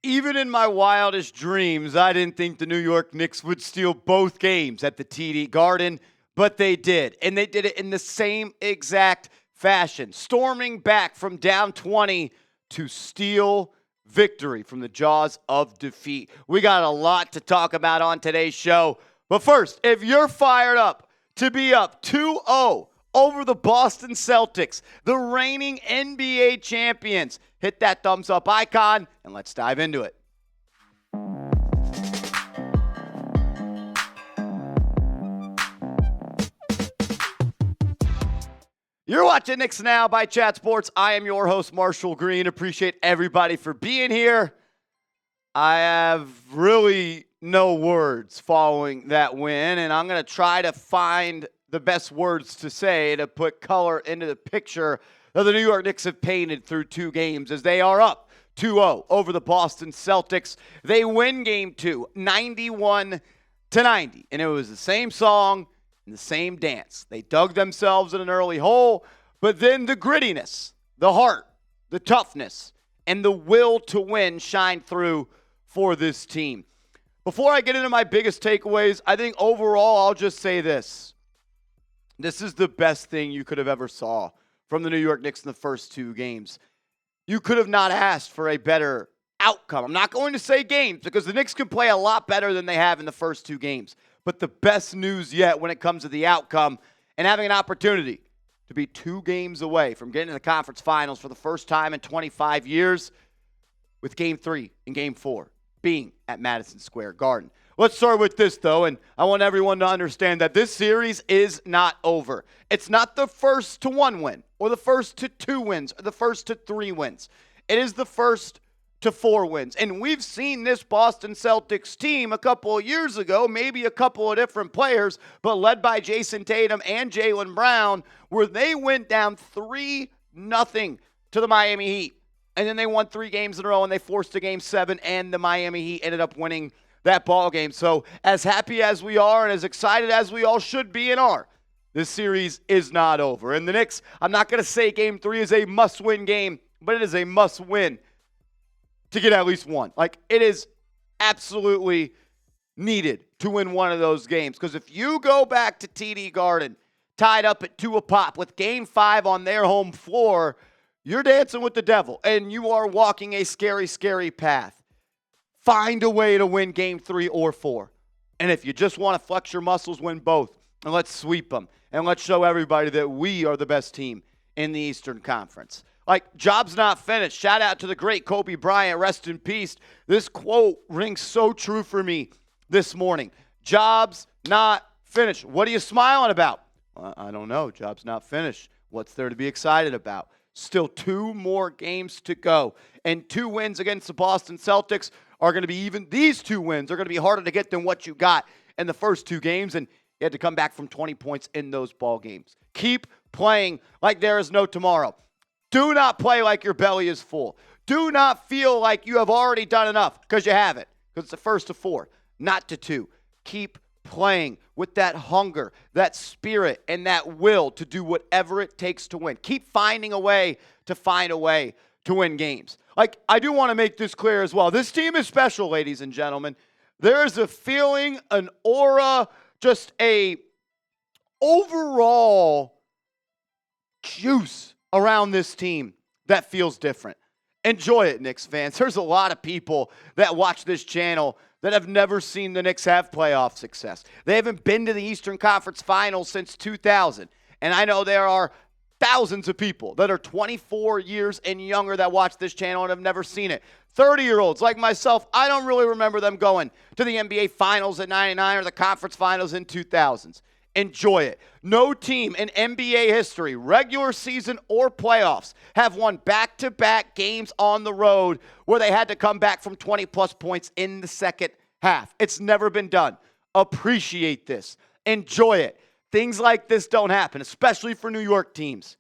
Even in my wildest dreams, I didn't think the New York Knicks would steal both games at the TD Garden, but they did. And they did it in the same exact fashion, storming back from down 20 to steal victory from the jaws of defeat. We got a lot to talk about on today's show. But first, if you're fired up to be up 2-0 over the Boston Celtics, the reigning NBA champions, hit that thumbs up icon and let's dive into it. You're watching Knicks Now by Chat Sports. I am your host, Marshall Green. Appreciate everybody for being here. I have really no words following that win, and I'm going to try to find the best words to say to put color into the picture that the New York Knicks have painted through two games as they are up 2-0 over the Boston Celtics. They win game 2, 91-90, and it was the same song and the same dance. They dug themselves in an early hole, but then the grittiness, the heart, the toughness, and the will to win shined through for this team. Before I get into my biggest takeaways, I think overall I'll just say this. This is the best thing you could have ever saw from the New York Knicks in the first two games. You could have not asked for a better outcome. I'm not going to say games because the Knicks can play a lot better than they have in the first two games. But the best news yet when it comes to the outcome and having an opportunity to be 2 games away from getting to the conference finals for the first time in 25 years with Game 3 and Game 4 being at Madison Square Garden. Let's start with this, though, and I want everyone to understand that this series is not over. It's not the first to 1 win or the first to 2 wins or the first to 3 wins. It is the first to 4 wins. And we've seen this Boston Celtics team a couple of years ago, maybe a couple of different players, but led by Jayson Tatum and Jaylen Brown, where they went down 3-0 to the Miami Heat. And then they won 3 games in a row, and they forced a Game 7, and the Miami Heat ended up winning that ball game. So as happy as we are and as excited as we all should be and are, this series is not over. And the Knicks, I'm not going to say Game 3 is a must-win game, but it is a must-win to get at least one. Like, it is absolutely needed to win one of those games. Because if you go back to TD Garden, tied up at 2 apiece with Game 5 on their home floor, you're dancing with the devil, and you are walking a scary, scary path. Find a way to win Game 3 or 4. And if you just want to flex your muscles, win both. And let's sweep them. And let's show everybody that we are the best team in the Eastern Conference. Like, job's not finished. Shout out to the great Kobe Bryant. Rest in peace. This quote rings so true for me this morning. Job's not finished. What are you smiling about? I don't know. Job's not finished. What's there to be excited about? Still 2 more games to go. And 2 wins against the Boston Celtics are going to be even. These 2 wins are going to be harder to get than what you got in the first 2 games. And you had to come back from 20 points in those ball games. Keep playing like there is no tomorrow. Do not play like your belly is full. Do not feel like you have already done enough, because you haven't. Because it's the first to 4, not to 2. Keep playing with that hunger, that spirit, and that will to do whatever it takes to win. Keep finding a way to win games. Like, I do want to make this clear as well. This team is special, ladies and gentlemen. There is a feeling, an aura, just a overall juice around this team that feels different. Enjoy it, Knicks fans. There's a lot of people that watch this channel that have never seen the Knicks have playoff success. They haven't been to the Eastern Conference Finals since 2000. And I know there are thousands of people that are 24 years and younger that watch this channel and have never seen it. 30-year-olds like myself, I don't really remember them going to the NBA Finals in 99 or the Conference Finals in 2000s. Enjoy it. No team in NBA history, regular season or playoffs, have won back-to-back games on the road where they had to come back from 20-plus points in the second half. It's never been done. Appreciate this. Enjoy it. Things like this don't happen, especially for New York teams.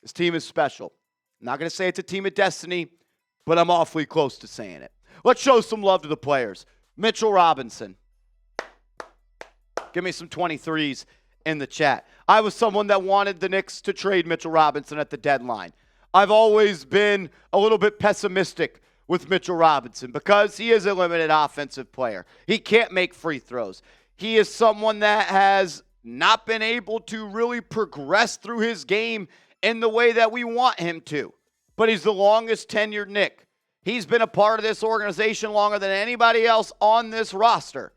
This team is special. I'm not going to say it's a team of destiny, but I'm awfully close to saying it. Let's show some love to the players. Mitchell Robinson. Give me some 23s in the chat. I was someone that wanted the Knicks to trade Mitchell Robinson at the deadline. I've always been a little bit pessimistic with Mitchell Robinson because he is a limited offensive player. He can't make free throws. He is someone that has not been able to really progress through his game in the way that we want him to. But he's the longest tenured Knick. He's been a part of this organization longer than anybody else on this roster.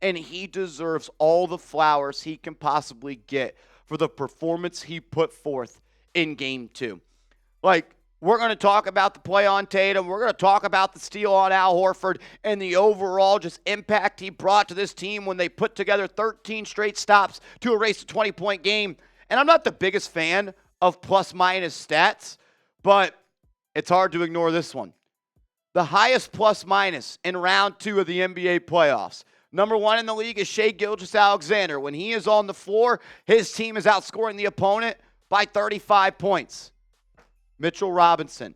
And he deserves all the flowers he can possibly get for the performance he put forth in Game 2. Like, we're going to talk about the play on Tatum. We're going to talk about the steal on Al Horford and the overall just impact he brought to this team when they put together 13 straight stops to erase a 20-point game. And I'm not the biggest fan of plus-minus stats, but it's hard to ignore this one. The highest plus-minus in round 2 of the NBA playoffs. Number 1 in the league is Shai Gilgeous-Alexander. When he is on the floor, his team is outscoring the opponent by 35 points. Mitchell Robinson,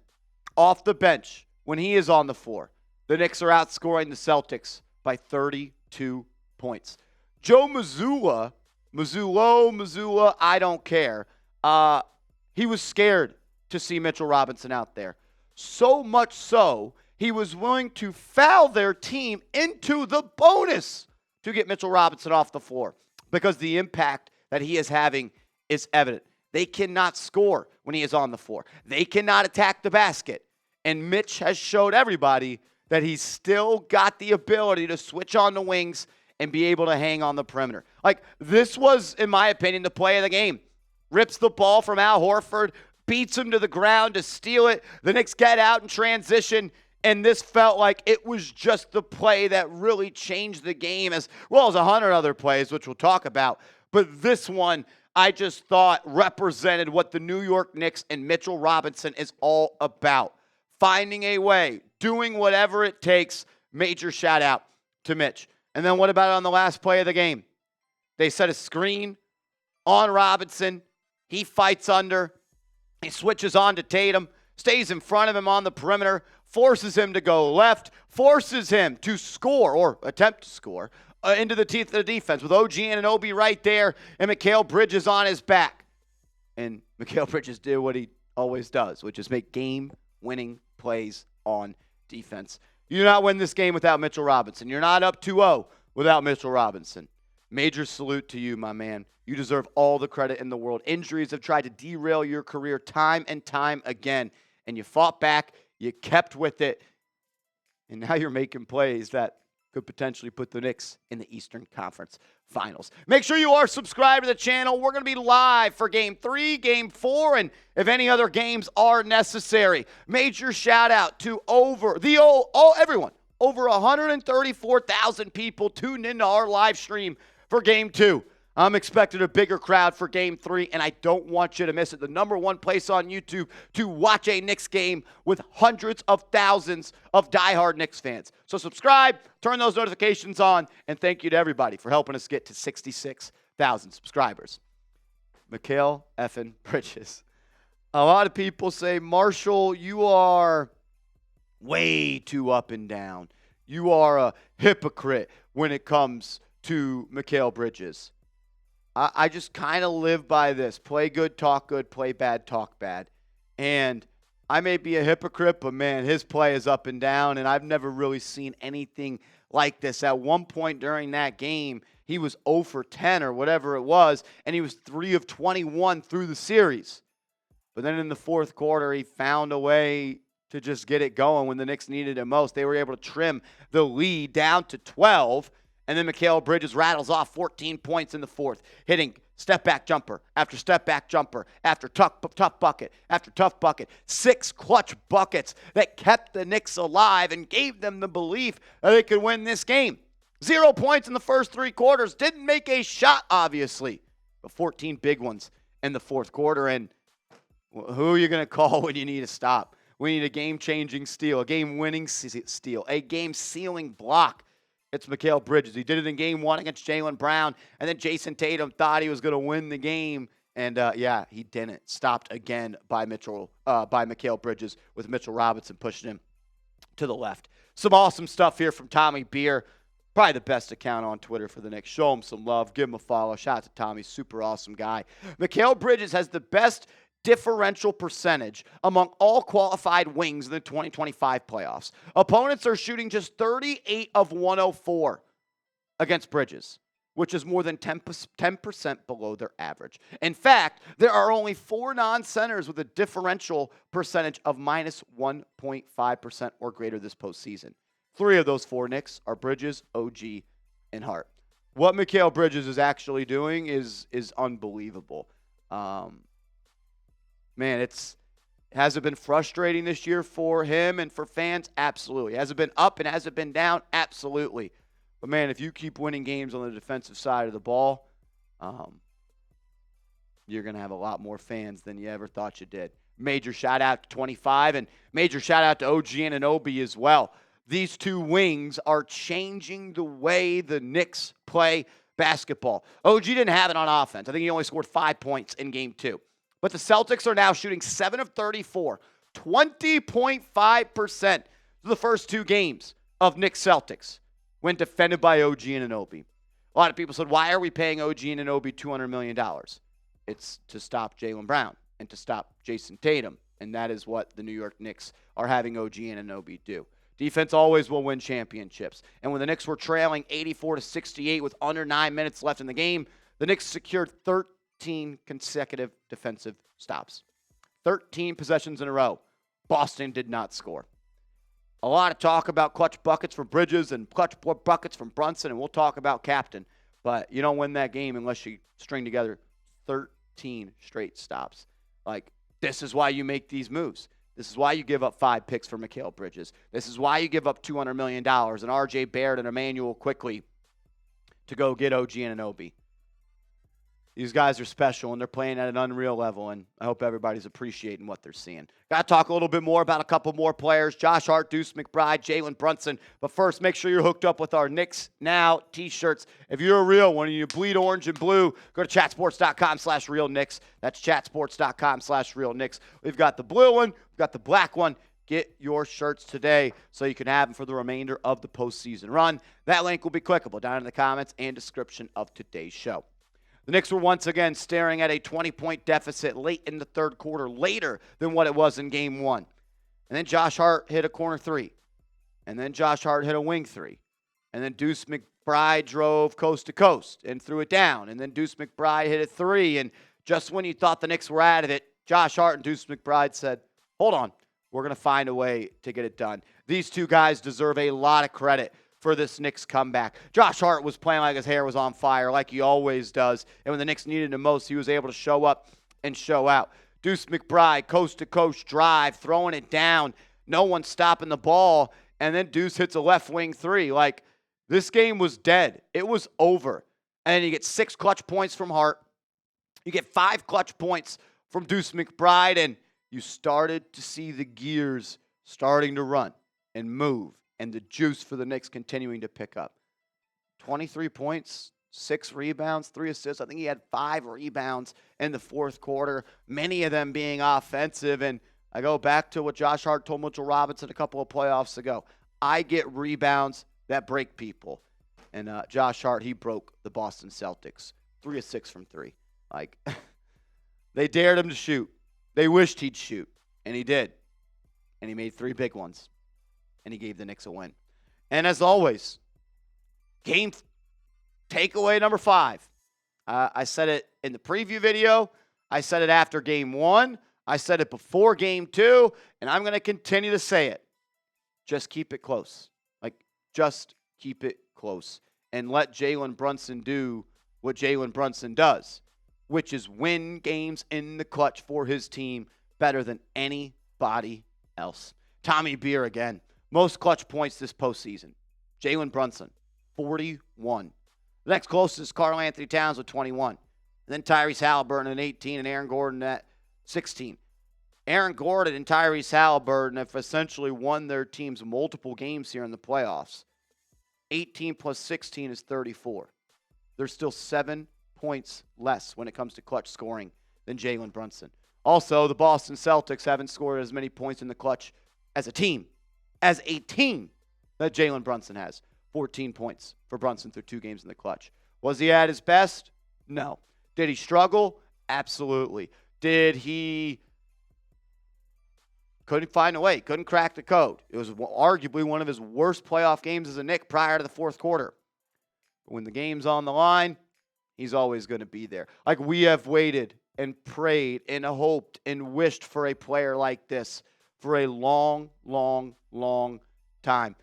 off the bench, when he is on the floor, the Knicks are outscoring the Celtics by 32 points. Joe Mazzulla, I don't care. He was scared to see Mitchell Robinson out there. So much so, he was willing to foul their team into the bonus to get Mitchell Robinson off the floor because the impact that he is having is evident. They cannot score when he is on the floor. They cannot attack the basket. And Mitch has showed everybody that he's still got the ability to switch on the wings and be able to hang on the perimeter. Like, this was, in my opinion, the play of the game. Rips the ball from Al Horford, beats him to the ground to steal it. The Knicks get out in transition, and this felt like it was just the play that really changed the game, as well as 100 other plays, which we'll talk about. But this one, I just thought represented what the New York Knicks and Mitchell Robinson is all about. Finding a way, doing whatever it takes. Major shout out to Mitch. And then what about on the last play of the game? They set a screen on Robinson. He fights under. He switches on to Tatum, stays in front of him on the perimeter, forces him to go left, forces him to score or attempt to score into the teeth of the defense with OG Anunoby right there and Mikal Bridges on his back. And Mikal Bridges did what he always does, which is make game-winning plays on defense. You do not win this game without Mitchell Robinson. You're not up 2-0 without Mitchell Robinson. Major salute to you, my man. You deserve all the credit in the world. Injuries have tried to derail your career time and time again, and you fought back, you kept with it, and now you're making plays that could potentially put the Knicks in the Eastern Conference Finals. Make sure you are subscribed to the channel. We're going to be live for Game 3, Game 4, and if any other games are necessary. Major shout out to everyone. Over 134,000 people tuned into our live stream for Game 2. I'm expecting a bigger crowd for Game 3, and I don't want you to miss it. The number one place on YouTube to watch a Knicks game with hundreds of thousands of diehard Knicks fans. So subscribe, turn those notifications on, and thank you to everybody for helping us get to 66,000 subscribers. Mikal effing Bridges. A lot of people say, Marshall, you are way too up and down. You are a hypocrite when it comes to Mikal Bridges. I just kind of live by this. Play good, talk good, play bad, talk bad. And I may be a hypocrite, but, man, his play is up and down, and I've never really seen anything like this. At one point during that game, he was 0 for 10 or whatever it was, and he was 3 of 21 through the series. But then in the fourth quarter, he found a way to just get it going when the Knicks needed it most. They were able to trim the lead down to 12. And then Mikal Bridges rattles off 14 points in the fourth, hitting step-back jumper after step-back jumper after tough bucket after tough bucket. 6 clutch buckets that kept the Knicks alive and gave them the belief that they could win this game. 0 points in the first 3 quarters. Didn't make a shot, obviously, but 14 big ones in the fourth quarter. And who are you going to call when you need a stop? We need a game-changing steal, a game-winning steal, a game-sealing block. It's Mikal Bridges. He did it in Game 1 against Jaylen Brown, and then Jayson Tatum thought he was going to win the game, and he didn't. Stopped again by Mikal Bridges with Mitchell Robinson pushing him to the left. Some awesome stuff here from Tommy Beer. Probably the best account on Twitter for the Knicks. Show him some love. Give him a follow. Shout out to Tommy. Super awesome guy. Mikal Bridges has the best differential percentage among all qualified wings in the 2025 playoffs. Opponents are shooting just 38 of 104 against Bridges, which is more than 10% below their average. In fact, there are only 4 non-centers with a differential percentage of minus 1.5% or greater this postseason. 3 of those 4 Knicks are Bridges, OG, and Hart. What Mikal Bridges is actually doing is unbelievable. Man, has it been frustrating this year for him and for fans? Absolutely. Has it been up and has it been down? Absolutely. But, man, if you keep winning games on the defensive side of the ball, you're going to have a lot more fans than you ever thought you did. Major shout-out to 25 and major shout-out to OG and Anunoby as well. These 2 wings are changing the way the Knicks play basketball. OG didn't have it on offense. I think he only scored 5 points in Game 2. But the Celtics are now shooting 7 of 34, 20.5% through the first 2 games of Knicks Celtics when defended by OG and Anunoby. A lot of people said, why are we paying OG and Anunoby $200 million? It's to stop Jaylen Brown and to stop Jayson Tatum, and that is what the New York Knicks are having OG and Anunoby do. Defense always will win championships. And when the Knicks were trailing 84-68 with under 9 minutes left in the game, the Knicks secured 13 consecutive defensive stops. 13 possessions in a row. Boston did not score. A lot of talk about clutch buckets from Bridges and clutch buckets from Brunson, and we'll talk about captain. But you don't win that game unless you string together 13 straight stops. Like, this is why you make these moves. This is why you give up 5 picks for Mikal Bridges. This is why you give up $200 million and R.J. Barrett and Emmanuel quickly to go get OG and Anunoby. These guys are special, and they're playing at an unreal level, and I hope everybody's appreciating what they're seeing. Got to talk a little bit more about a couple more players, Josh Hart, Deuce, McBride, Jalen Brunson. But first, make sure you're hooked up with our Knicks Now T-shirts. If you're a real one and you bleed orange and blue, go to chatsports.com/realknicks. That's chatsports.com/realknicks. We've got the blue one. We've got the black one. Get your shirts today so you can have them for the remainder of the postseason run. That link will be clickable down in the comments and description of today's show. The Knicks were once again staring at a 20-point deficit late in the third quarter, later than what it was in Game 1. And then Josh Hart hit a corner 3. And then Josh Hart hit a wing 3. And then Deuce McBride drove coast to coast and threw it down. And then Deuce McBride hit a 3. And just when you thought the Knicks were out of it, Josh Hart and Deuce McBride said, hold on, we're going to find a way to get it done. These 2 guys deserve a lot of credit for this Knicks comeback. Josh Hart was playing like his hair was on fire, like he always does. And when the Knicks needed him most, he was able to show up and show out. Deuce McBride, coast-to-coast drive, throwing it down. No one stopping the ball. And then Deuce hits a left wing 3. Like, this game was dead. It was over. And then you get 6 clutch points from Hart. You get 5 clutch points from Deuce McBride. And you started to see the gears starting to run and move. And the juice for the Knicks continuing to pick up. 23 points, 6 rebounds, 3 assists. I think he had 5 rebounds in the fourth quarter, many of them being offensive. And I go back to what Josh Hart told Mitchell Robinson a couple of playoffs ago. I get rebounds that break people. And Josh Hart, he broke the Boston Celtics. 3 of 6 from 3. Like, they dared him to shoot. They wished he'd shoot. And he did. And he made 3 big ones. And he gave the Knicks a win. And as always, game takeaway number 5. I said it in the preview video. I said it after Game 1. I said it before Game 2. And I'm going to continue to say it. Just keep it close. Like, just keep it close. And let Jalen Brunson do what Jalen Brunson does, which is win games in the clutch for his team better than anybody else. Tommy Beer again. Most clutch points this postseason. Jalen Brunson, 41. The next closest is Karl-Anthony Towns with 21. And then Tyrese Halliburton at 18 and Aaron Gordon at 16. Aaron Gordon and Tyrese Halliburton have essentially won their teams multiple games here in the playoffs. 18 plus 16 is 34. There's still 7 points less when it comes to clutch scoring than Jalen Brunson. Also, the Boston Celtics haven't scored as many points in the clutch as a team. As a team that Jalen Brunson has. 14 points for Brunson through 2 games in the clutch. Was he at his best? No. Did he struggle? Absolutely. Did he couldn't find a way, couldn't crack the code? It was arguably one of his worst playoff games as a Knick prior to the fourth quarter. But when the game's on the line, he's always going to be there. Like, we have waited and prayed and hoped and wished for a player like this for a long, long, long time.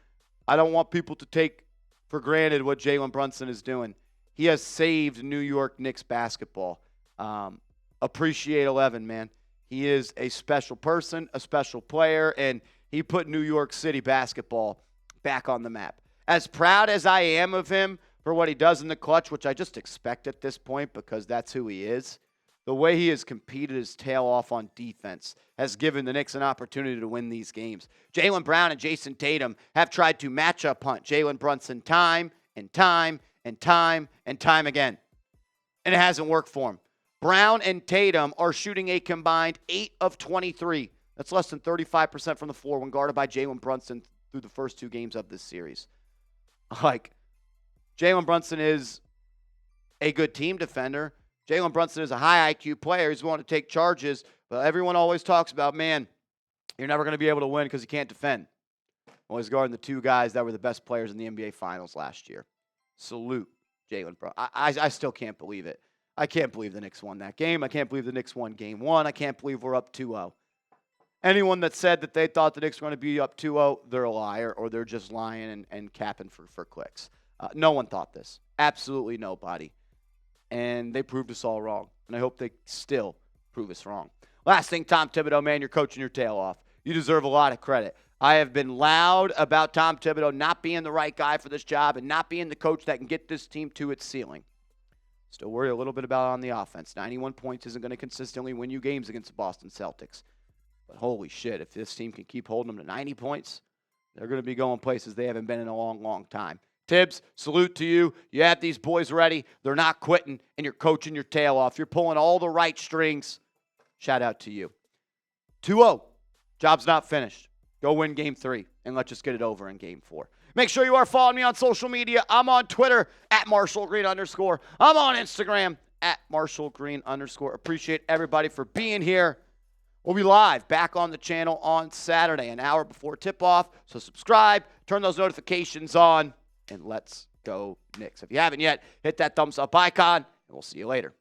I don't want people to take for granted what Jalen Brunson is doing. He has saved New York Knicks basketball. Appreciate 11, man. He is a special person, a special player, and he put New York City basketball back on the map. As proud as I am of him for what he does in the clutch, which I just expect at this point because that's who he is, the way he has competed his tail off on defense has given the Knicks an opportunity to win these games. Jaylen Brown and Jayson Tatum have tried to match-up hunt Jalen Brunson time and time and time and time again, and it hasn't worked for him. Brown and Tatum are shooting a combined 8 of 23. That's less than 35% from the floor when guarded by Jalen Brunson through the first 2 games of this series. Like, Jalen Brunson is a good team defender. Jalen Brunson is a high IQ player. He's willing to take charges. But everyone always talks about, man, you're never going to be able to win because you can't defend. Well, he's guarding the 2 guys that were the best players in the NBA Finals last year. Salute Jaylen Brown. I still can't believe it. I can't believe the Knicks won that game. I can't believe the Knicks won game 1. I can't believe we're up 2-0. Anyone that said that they thought the Knicks were going to be up 2-0, they're a liar, or they're just lying and capping for clicks. No one thought this. Absolutely nobody. And they proved us all wrong. And I hope they still prove us wrong. Last thing, Tom Thibodeau, man, you're coaching your tail off. You deserve a lot of credit. I have been loud about Tom Thibodeau not being the right guy for this job and not being the coach that can get this team to its ceiling. Still worry a little bit about it on the offense. 91 points isn't going to consistently win you games against the Boston Celtics. But holy shit, if this team can keep holding them to 90 points, they're going to be going places they haven't been in a long, long time. Tibbs, salute to you. You have these boys ready. They're not quitting, and you're coaching your tail off. You're pulling all the right strings. Shout out to you. 2-0. Job's not finished. Go win Game 3, and let's just get it over in Game 4. Make sure you are following me on social media. I'm on Twitter at @MarshallGreen_. I'm on Instagram at @MarshallGreen_. Appreciate everybody for being here. We'll be live back on the channel on Saturday, an hour before tip-off. So subscribe, turn those notifications on, and let's go Knicks. If you haven't yet, hit that thumbs up icon, and we'll see you later.